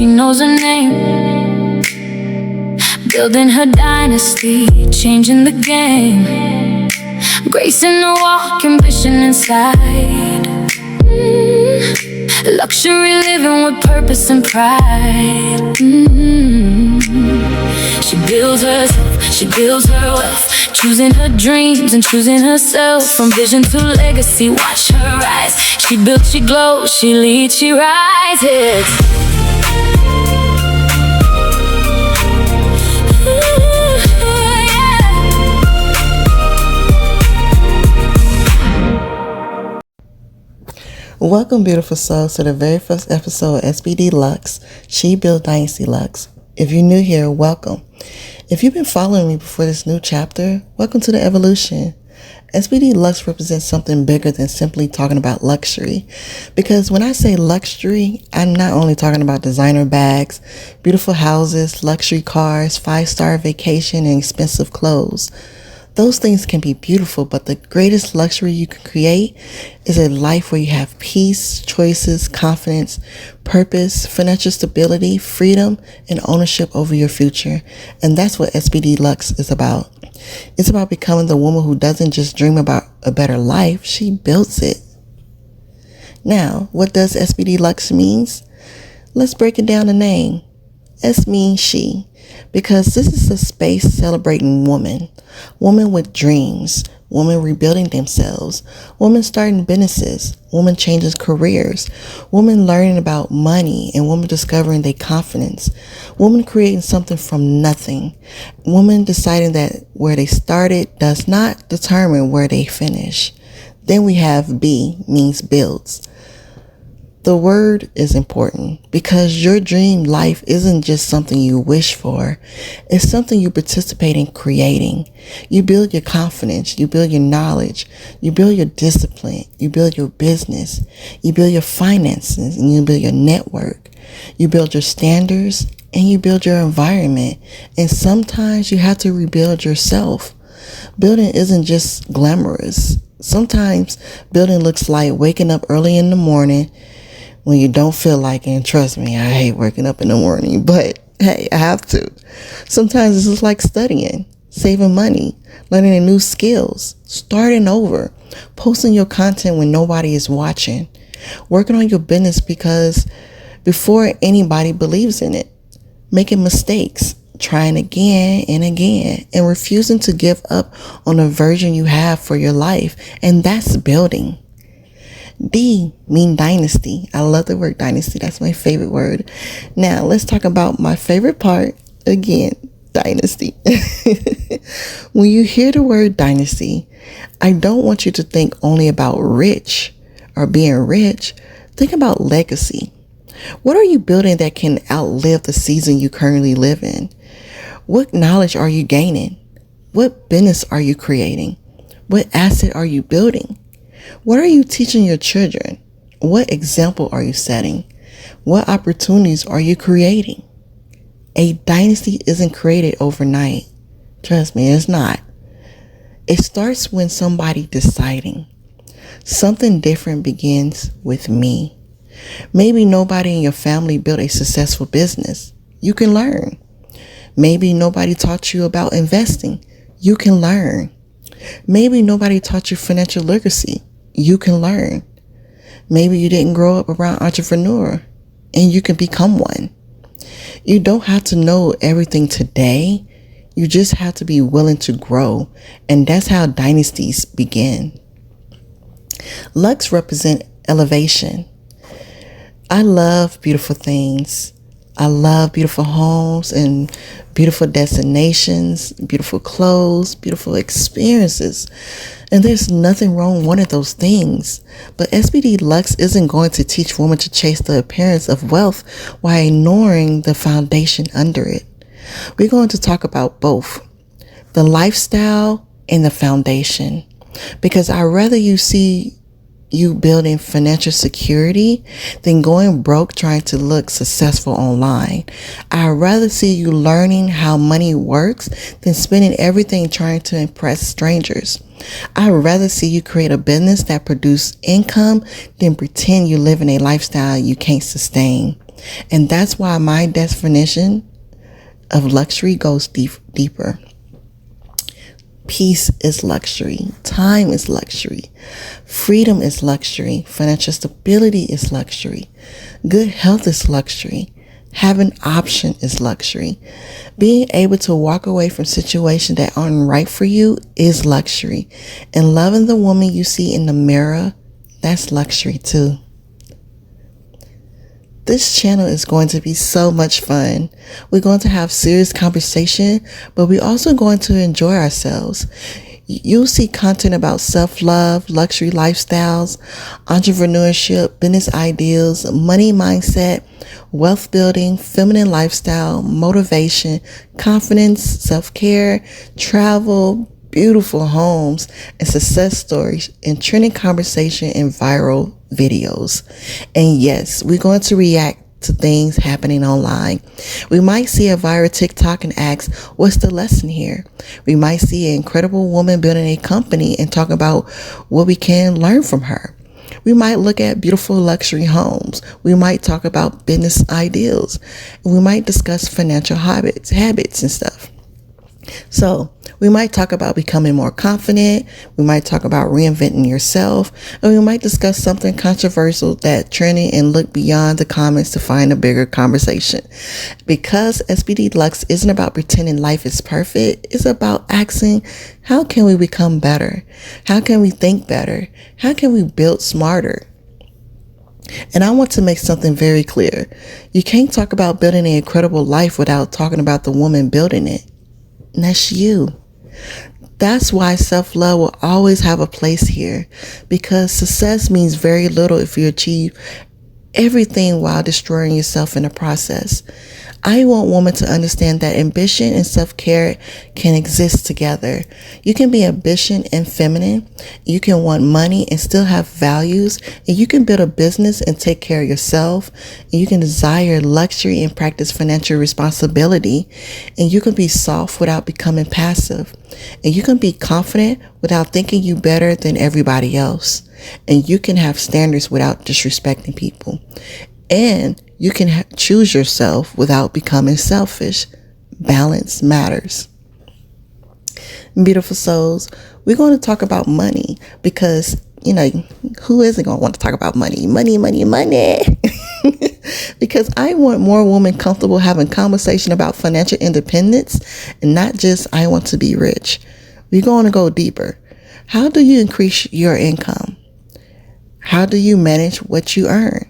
she knows her name. Building her dynasty, changing the game. Grace in the walk, ambition inside. Luxury living with purpose and pride. She builds herself, she builds her wealth, choosing her dreams and choosing herself. From vision to legacy, watch her rise. She builds, she glows, she leads, she rises. Welcome, beautiful souls, to the very first episode of SBD Luxe, She Built Dynasty Luxe. If you're new here, welcome. If you've been following me before this new chapter, welcome to the evolution. SBD Luxe represents something bigger than simply talking about luxury. Because when I say luxury, I'm not only talking about designer bags, beautiful houses, luxury cars, 5-star vacation, and expensive clothes. Those things can be beautiful, but the greatest luxury you can create is a life where you have peace, choices, confidence, purpose, financial stability, freedom, and ownership over your future. And that's what SBD Luxe is about. It's about becoming the woman who doesn't just dream about a better life, she builds it. Now, what does SBD Luxe means? Let's break it down to name. S means she, because this is a space celebrating women with dreams, women rebuilding themselves, women starting businesses, women changing careers, women learning about money, and women discovering their confidence, women creating something from nothing, women deciding that where they started does not determine where they finish. Then we have B, means builds. The word is important because your dream life isn't just something you wish for. It's something you participate in creating. You build your confidence. You build your knowledge. You build your discipline. You build your business. You build your finances, and you build your network. You build your standards, and you build your environment. And sometimes you have to rebuild yourself. Building isn't just glamorous. Sometimes building looks like waking up early in the morning when you don't feel like it. And trust me, I hate waking up in the morning, but hey, I have to. Sometimes it's just like studying, saving money, learning new skills, starting over, posting your content when nobody is watching, working on your business because before anybody believes in it, making mistakes, trying again and again, and refusing to give up on the version you have for your life. And that's building. D mean dynasty. I love the word dynasty. That's my favorite word. Now let's talk about my favorite part again, dynasty. When you hear the word dynasty, I don't want you to think only about rich or being rich. Think about legacy. What are you building that can outlive the season you currently live in? What knowledge are you gaining? What business are you creating? What asset are you building? What are you teaching your children? What example are you setting? What opportunities are you creating? A dynasty isn't created overnight. Trust me, it's not. It starts when somebody deciding. Something different begins with me. Maybe nobody in your family built a successful business. You can learn. Maybe nobody taught you about investing. You can learn. Maybe nobody taught you financial literacy. You can learn. Maybe you didn't grow up around entrepreneur and you can become one. You don't have to know everything today. You just have to be willing to grow. And that's how dynasties begin. Luxe represent elevation. I love beautiful things. I love beautiful homes and beautiful destinations, beautiful clothes, beautiful experiences. And there's nothing wrong with one of those things. But SBD Luxe isn't going to teach women to chase the appearance of wealth while ignoring the foundation under it. We're going to talk about both, the lifestyle and the foundation. Because I'd rather you see you building financial security than going broke trying to look successful online. I'd rather see you learning how money works than spending everything trying to impress strangers. I'd rather see you create a business that produces income than pretend you live in a lifestyle you can't sustain. And that's why my definition of luxury goes deeper. Peace is luxury. Time is luxury. Freedom is luxury. Financial stability is luxury. Good health is luxury. Having option is luxury. Being able to walk away from situations that aren't right for you is luxury. And loving the woman you see in the mirror, that's luxury too. This channel is going to be so much fun. We're going to have serious conversation, but we're also going to enjoy ourselves. You'll see content about self-love, luxury lifestyles, entrepreneurship, business ideals, money mindset, wealth building, feminine lifestyle, motivation, confidence, self-care, travel, beautiful homes, and success stories, and trending conversation and viral videos. And yes, we're going to react to things happening online. We might see a viral TikTok and ask, what's the lesson here? We might see an incredible woman building a company and talk about what we can learn from her. We might look at beautiful luxury homes. We might talk about business ideals. And we might discuss financial habits and stuff. So we might talk about becoming more confident. We might talk about reinventing yourself. And we might discuss something controversial that's trending and look beyond the comments to find a bigger conversation. Because SBD Luxe isn't about pretending life is perfect. It's about asking, how can we become better? How can we think better? How can we build smarter? And I want to make something very clear. You can't talk about building an incredible life without talking about the woman building it. And that's you. That's why self-love will always have a place here, because success means very little if you achieve everything while destroying yourself in the process. I want women to understand that ambition and self-care can exist together. You can be ambitious and feminine. You can want money and still have values. And you can build a business and take care of yourself. And you can desire luxury and practice financial responsibility. And you can be soft without becoming passive. And you can be confident without thinking you better than everybody else. And you can have standards without disrespecting people. And you can choose yourself without becoming selfish. Balance matters. Beautiful souls, we're going to talk about money because, who isn't going to want to talk about money? Money. Because I want more women comfortable having conversation about financial independence and not just I want to be rich. We're going to go deeper. How do you increase your income? How do you manage what you earn?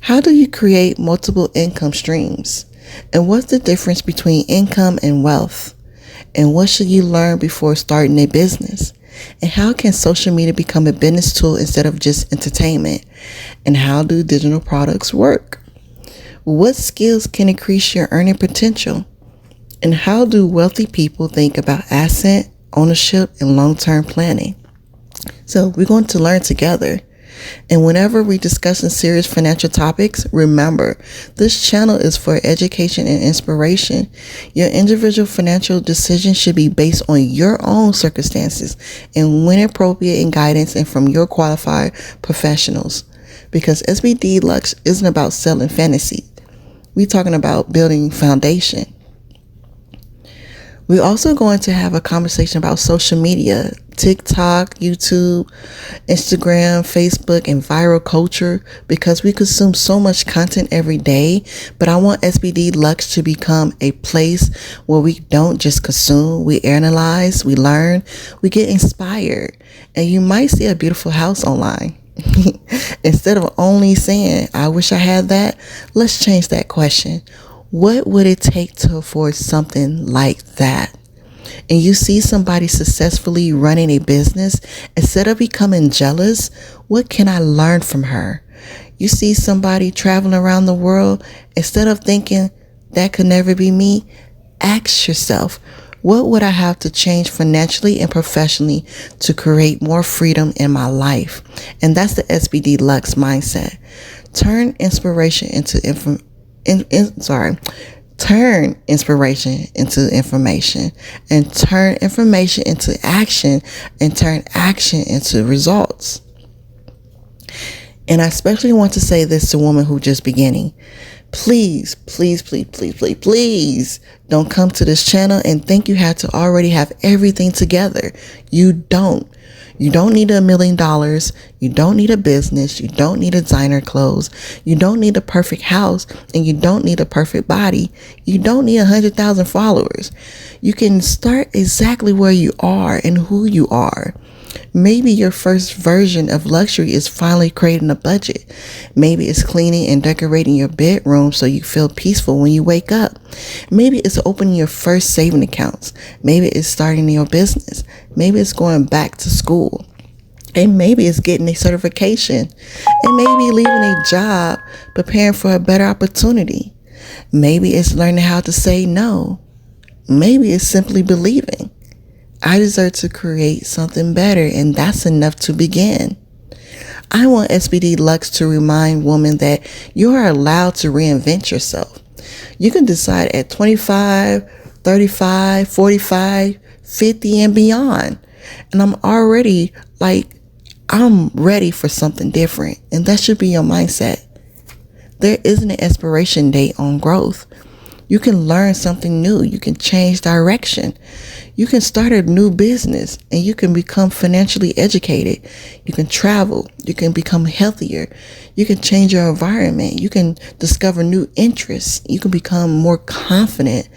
How do you create multiple income streams? And what's the difference between income and wealth? And what should you learn before starting a business? And how can social media become a business tool instead of just entertainment? And how do digital products work? What skills can increase your earning potential? And how do wealthy people think about asset ownership and long-term planning? So we're going to learn together. And whenever we're discussing serious financial topics, remember, this channel is for education and inspiration. Your individual financial decisions should be based on your own circumstances and when appropriate and guidance and from your qualified professionals. Because SBD Luxe isn't about selling fantasy. We're talking about building foundation. We're also going to have a conversation about social media, TikTok, YouTube, Instagram, Facebook, and viral culture, because we consume so much content every day. But I want SBD Luxe to become a place where we don't just consume, we analyze, we learn, we get inspired. And you might see a beautiful house online. Instead of only saying, I wish I had that, let's change that question. What would it take to afford something like that? And you see somebody successfully running a business, instead of becoming jealous, what can I learn from her? You see somebody traveling around the world, instead of thinking that could never be me, ask yourself, what would I have to change financially and professionally to create more freedom in my life? And that's the SBD Luxe mindset. Turn inspiration into turn inspiration into information, and turn information into action, and turn action into results. And I especially want to say this to women who are just beginning. Please, please, please, please, please, please don't come to this channel and think you have to already have everything together. You don't. You don't need $1 million. You don't need a business. You don't need designer clothes. You don't need a perfect house, and you don't need a perfect body. You don't need 100,000 followers. You can start exactly where you are and who you are. Maybe your first version of luxury is finally creating a budget. Maybe it's cleaning and decorating your bedroom so you feel peaceful when you wake up. Maybe it's opening your first saving accounts. Maybe it's starting your business. Maybe it's going back to school. And maybe it's getting a certification. And maybe leaving a job, preparing for a better opportunity. Maybe it's learning how to say no. Maybe it's simply believing I deserve to create something better, and that's enough to begin. I want SBD Luxe to remind women that you are allowed to reinvent yourself. You can decide at 25, 35, 45, 50, and beyond. And I'm ready for something different, and that should be your mindset. There isn't an expiration date on growth. You can learn something new. You can change direction. You can start a new business, and you can become financially educated. You can travel. You can become healthier. You can change your environment. You can discover new interests. You can become more confident,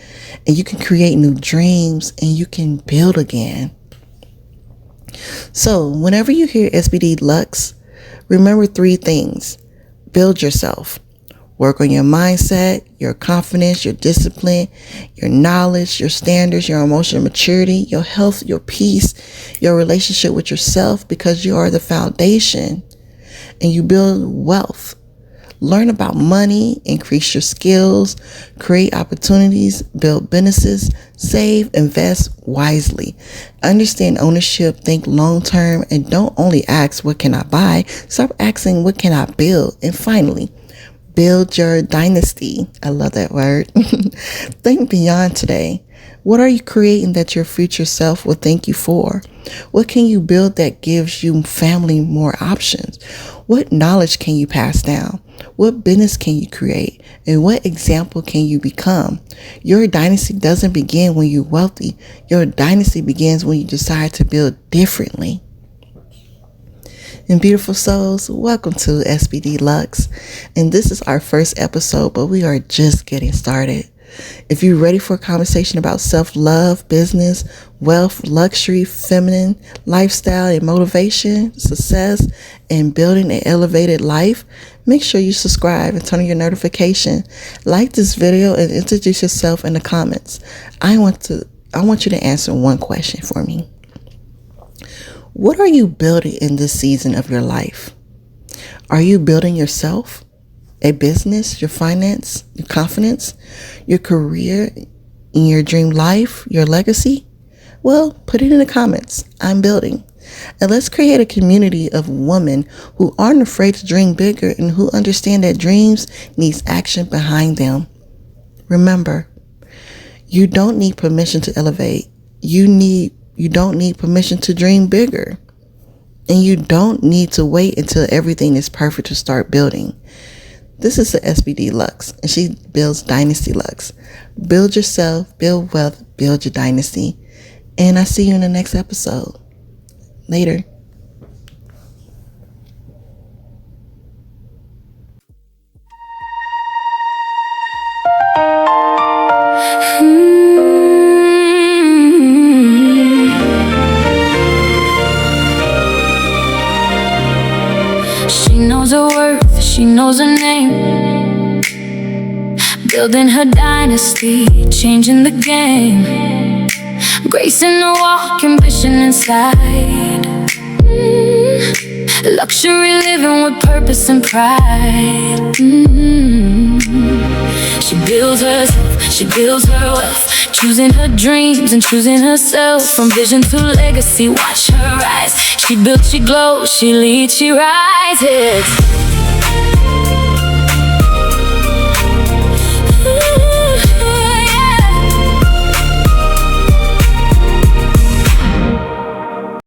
and you can create new dreams, and you can build again. So whenever you hear SBD Luxe, remember 3 things. Build yourself. Work on your mindset, your confidence, your discipline, your knowledge, your standards, your emotional maturity, your health, your peace, your relationship with yourself, because you are the foundation, and you build wealth. Learn about money, increase your skills, create opportunities, build businesses, save, invest wisely. Understand ownership, think long term, and don't only ask, what can I buy? Stop asking, what can I build? And finally, build your dynasty. I love that word. Think beyond today. What are you creating that your future self will thank you for? What can you build that gives you family more options? What knowledge can you pass down? What business can you create? And what example can you become? Your dynasty doesn't begin when you're wealthy. Your dynasty begins when you decide to build differently. And beautiful souls, welcome to SBD Luxe. And this is our first episode, but we are just getting started. If you're ready for a conversation about self-love, business, wealth, luxury, feminine, lifestyle, and motivation, success, and building an elevated life, make sure you subscribe and turn on your notification. Like this video and introduce yourself in the comments. I want you to answer one question for me. What are you building in this season of your life? Are you building yourself, a business, your finance, your confidence, your career, in your dream life, your legacy? Well, put it in the comments. I'm building. And let's create a community of women who aren't afraid to dream bigger and who understand that dreams needs action behind them. Remember, you don't need permission to elevate. You don't need permission to dream bigger. And you don't need to wait until everything is perfect to start building. This is the SBD Luxe, and she builds Dynasty Luxe. Build yourself, build wealth, build your dynasty. And I see you in the next episode. Later. She knows her worth, she knows her name. Building her dynasty, changing the game. Grace in the walk, ambition inside. Luxury living with purpose and pride. She builds herself, she builds her wealth, choosing her dreams and choosing herself. From vision to legacy, watch her rise. She builds, she glows, she leads, she rises.